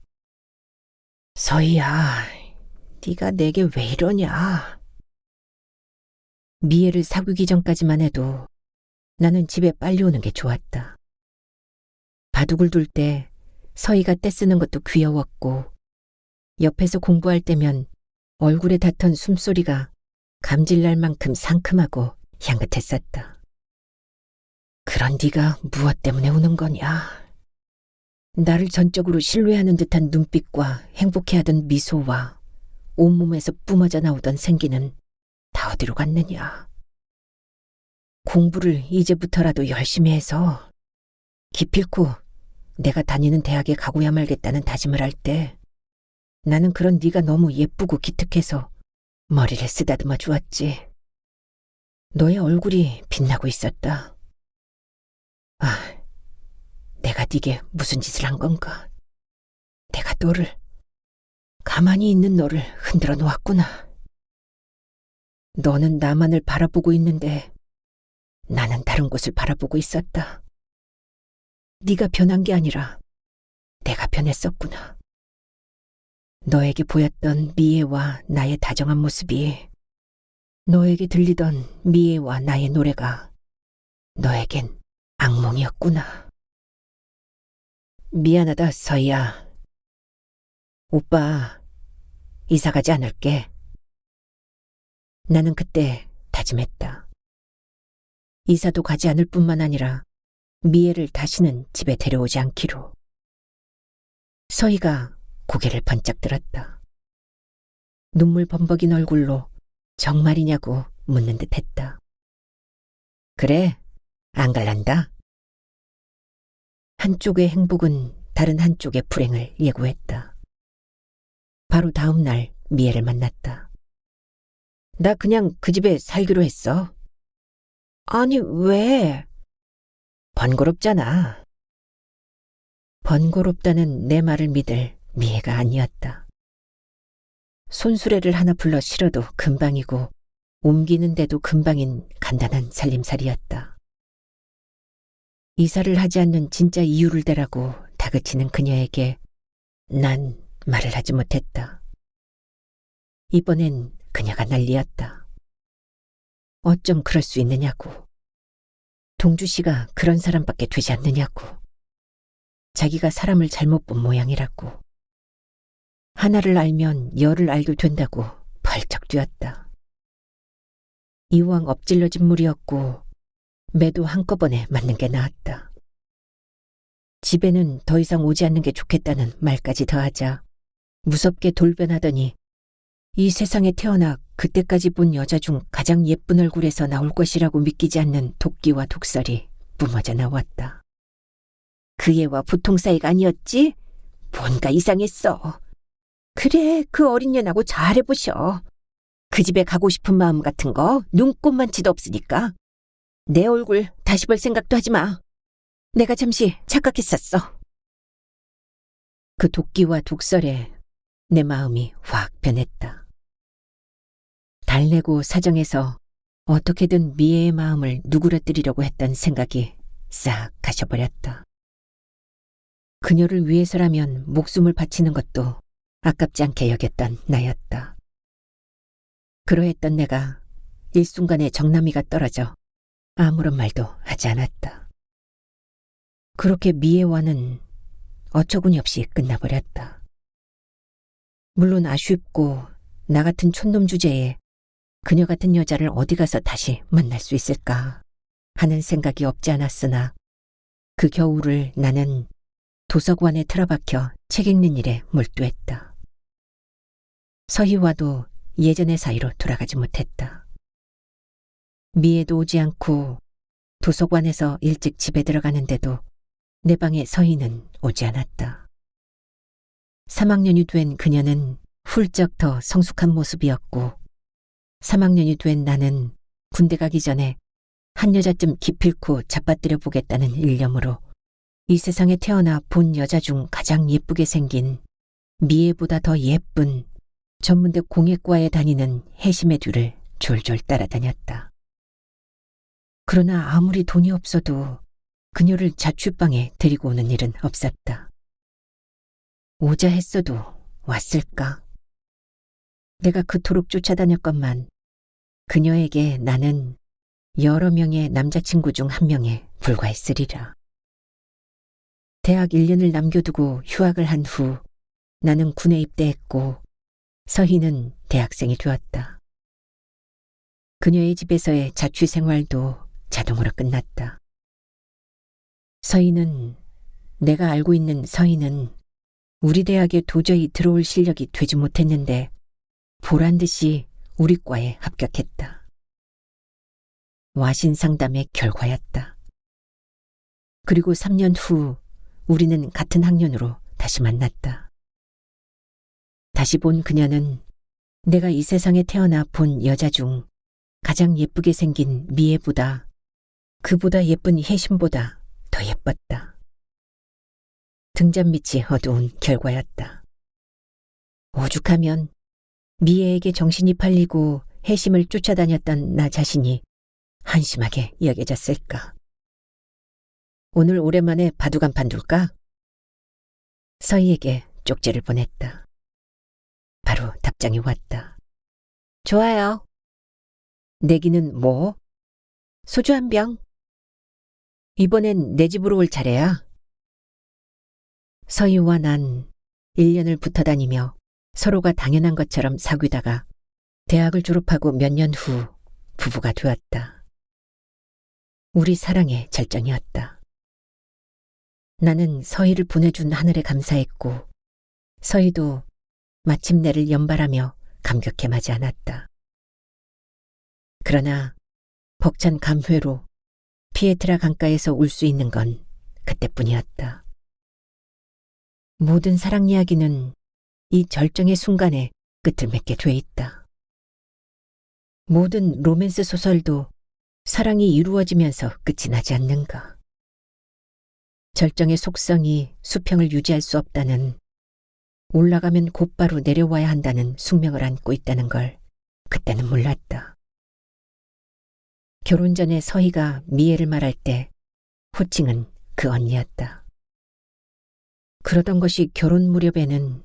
[SPEAKER 1] 서희야, 네가 내게 왜 이러냐. 미애를 사귀기 전까지만 해도 나는 집에 빨리 오는 게 좋았다. 바둑을 둘 때 서희가 떼쓰는 것도 귀여웠고 옆에서 공부할 때면 얼굴에 닿던 숨소리가 감질날 만큼 상큼하고 향긋했었다. 그런 네가 무엇 때문에 우는 거냐. 나를 전적으로 신뢰하는 듯한 눈빛과 행복해하던 미소와 온몸에서 뿜어져 나오던 생기는 다 어디로 갔느냐. 공부를 이제부터라도 열심히 해서 기필코 내가 다니는 대학에 가고야 말겠다는 다짐을 할 때 나는 그런 네가 너무 예쁘고 기특해서 머리를 쓰다듬어 주었지. 너의 얼굴이 빛나고 있었다. 아, 내가 네게 무슨 짓을 한 건가. 내가 너를, 가만히 있는 너를 흔들어 놓았구나. 너는 나만을 바라보고 있는데 나는 다른 곳을 바라보고 있었다. 네가 변한 게 아니라 내가 변했었구나. 너에게 보였던 미애와 나의 다정한 모습이, 너에게 들리던 미애와 나의 노래가 너에겐 악몽이었구나. 미안하다, 서희야. 오빠, 이사 가지 않을게. 나는 그때 다짐했다. 다짐했다. 이사도 가지 않을 뿐만 아니라 미애를 다시는 집에 데려오지 않기로. 서희가 고개를 번쩍 들었다. 눈물 범벅인 얼굴로 정말이냐고 묻는 듯 했다. 그래, 안 갈란다. 한쪽의 행복은 다른 한쪽의 불행을 예고했다. 바로 다음 날 미애를 만났다. 나 그냥 그 집에 살기로 했어. 아니, 왜? 번거롭잖아. 번거롭다는 내 말을 믿을 미애가 아니었다. 손수레를 하나 불러 실어도 금방이고 옮기는데도 금방인 간단한 살림살이였다. 이사를 하지 않는 진짜 이유를 대라고 다그치는 그녀에게 난 말을 하지 못했다. 이번엔 그녀가 난리였다. 어쩜 그럴 수 있느냐고. 동주 씨가 그런 사람밖에 되지 않느냐고. 자기가 사람을 잘못 본 모양이라고. 하나를 알면 열을 알게 된다고 벌쩍 뛰었다. 이왕 엎질러진 물이었고 매도 한꺼번에 맞는 게 나았다. 집에는 더 이상 오지 않는 게 좋겠다는 말까지 더하자 무섭게 돌변하더니 이 세상에 태어나 그때까지 본 여자 중 가장 예쁜 얼굴에서 나올 것이라고 믿기지 않는 도끼와 독설이 뿜어져 나왔다. 그 애와 보통 사이가 아니었지? 뭔가 이상했어. 그래, 그 어린 년하고 잘해보셔. 그 집에 가고 싶은 마음 같은 거 눈꼽만치도 없으니까. 내 얼굴 다시 볼 생각도 하지 마. 내가 잠시 착각했었어. 그 도끼와 독설에 내 마음이 확 변했다. 달래고 사정해서 어떻게든 미애의 마음을 누그러뜨리려고 했던 생각이 싹 가셔버렸다. 그녀를 위해서라면 목숨을 바치는 것도 아깝지 않게 여겼던 나였다. 그러했던 내가 일순간에 정남이가 떨어져 아무런 말도 하지 않았다. 그렇게 미애와는 어처구니 없이 끝나버렸다. 물론 아쉽고 나 같은 촌놈 주제에 그녀 같은 여자를 어디 가서 다시 만날 수 있을까 하는 생각이 없지 않았으나 그 겨울을 나는 도서관에 틀어박혀 책 읽는 일에 몰두했다. 서희와도 예전의 사이로 돌아가지 못했다. 미애도 오지 않고 도서관에서 일찍 집에 들어가는데도 내 방에 서희는 오지 않았다. 3학년이 된 그녀는 훌쩍 더 성숙한 모습이었고 3학년이 된 나는 군대 가기 전에 한 여자쯤 기필코 잡아들여 보겠다는 일념으로 이 세상에 태어나 본 여자 중 가장 예쁘게 생긴 미애보다 더 예쁜 전문대 공예과에 다니는 혜심의 뒤를 졸졸 따라다녔다. 그러나 아무리 돈이 없어도 그녀를 자취방에 데리고 오는 일은 없었다. 오자 했어도 왔을까? 내가 그토록 쫓아다녔건만 그녀에게 나는 여러 명의 남자친구 중 한 명에 불과했으리라. 대학 1년을 남겨두고 휴학을 한 후 나는 군에 입대했고 서희는 대학생이 되었다. 그녀의 집에서의 자취 생활도 자동으로 끝났다. 서희는 내가 알고 있는 서희는 우리 대학에 도저히 들어올 실력이 되지 못했는데 보란듯이 우리 과에 합격했다. 와신 상담의 결과였다. 그리고 3년 후 우리는 같은 학년으로 다시 만났다. 다시 본 그녀는 내가 이 세상에 태어나 본 여자 중 가장 예쁘게 생긴 미애보다 그보다 예쁜 혜심보다 더 예뻤다. 등잔 밑이 어두운 결과였다. 오죽하면 미애에게 정신이 팔리고 혜심을 쫓아다녔던 나 자신이 한심하게 여겨졌을까. 오늘 오랜만에 바둑 한 판 둘까? 서희에게 쪽지를 보냈다. 바로 답장이 왔다. 좋아요. 내기는 뭐? 소주 한 병. 이번엔 내 집으로 올 차례야. 서희와 난 1년을 붙어 다니며 서로가 당연한 것처럼 사귀다가 대학을 졸업하고 몇 년 후 부부가 되었다. 우리 사랑의 절정이었다. 나는 서희를 보내준 하늘에 감사했고 서희도 마침내를 연발하며 감격해 마지 않았다. 그러나 벅찬 감회로 피에트라 강가에서 울 수 있는 건 그때뿐이었다. 모든 사랑 이야기는 이 절정의 순간에 끝을 맺게 돼 있다. 모든 로맨스 소설도 사랑이 이루어지면서 끝이 나지 않는가. 절정의 속성이 수평을 유지할 수 없다는, 올라가면 곧바로 내려와야 한다는 숙명을 안고 있다는 걸 그때는 몰랐다. 결혼 전에 서희가 미애를 말할 때 호칭은 그 언니였다. 그러던 것이 결혼 무렵에는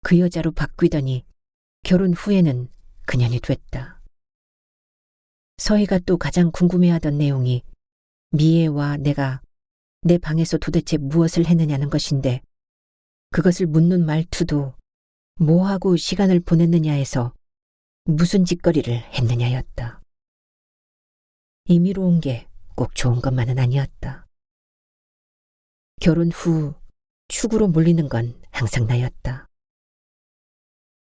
[SPEAKER 1] 그 여자로 바뀌더니 결혼 후에는 그년이 됐다. 서희가 또 가장 궁금해하던 내용이 미애와 내가 내 방에서 도대체 무엇을 했느냐는 것인데, 그것을 묻는 말투도 뭐하고 시간을 보냈느냐에서 무슨 짓거리를 했느냐였다. 임의로 온 게 꼭 좋은 것만은 아니었다. 결혼 후 축으로 몰리는 건 항상 나였다.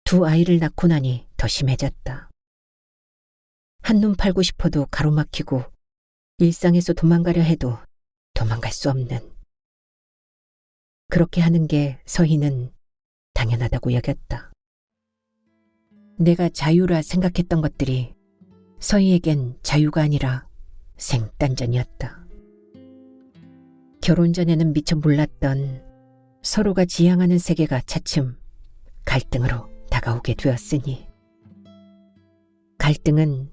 [SPEAKER 1] 두 아이를 낳고 나니 더 심해졌다. 한눈 팔고 싶어도 가로막히고 일상에서 도망가려 해도 도망갈 수 없는, 그렇게 하는 게 서희는 당연하다고 여겼다. 내가 자유라 생각했던 것들이 서희에겐 자유가 아니라 생딴전이었다. 결혼 전에는 미처 몰랐던 서로가 지향하는 세계가 차츰 갈등으로 다가오게 되었으니, 갈등은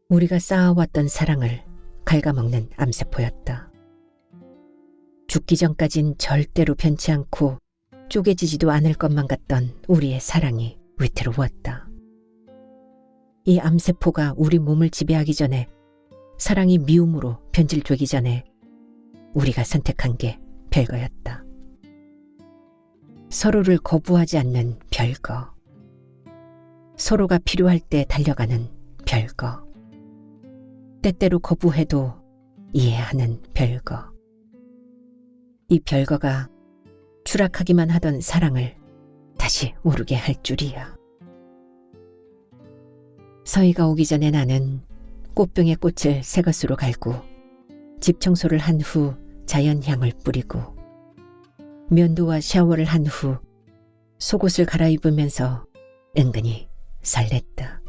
[SPEAKER 1] 우리가 쌓아왔던 사랑을 갉아먹는 암세포였다. 죽기 전까진 절대로 변치 않고 쪼개지지도 않을 것만 같던 우리의 사랑이 위태로웠다. 이 암세포가 우리 몸을 지배하기 전에, 사랑이 미움으로 변질되기 전에 우리가 선택한 게 별거였다. 서로를 거부하지 않는 별거, 서로가 필요할 때 달려가는 별거, 때때로 거부해도 이해하는 별거. 이 별거가 추락하기만 하던 사랑을 다시 오르게 할 줄이야. 서희가 오기 전에 나는 꽃병에 꽃을 새 것으로 갈고 집 청소를 한 후 자연향을 뿌리고 면도와 샤워를 한 후 속옷을 갈아입으면서 은근히 설렜다.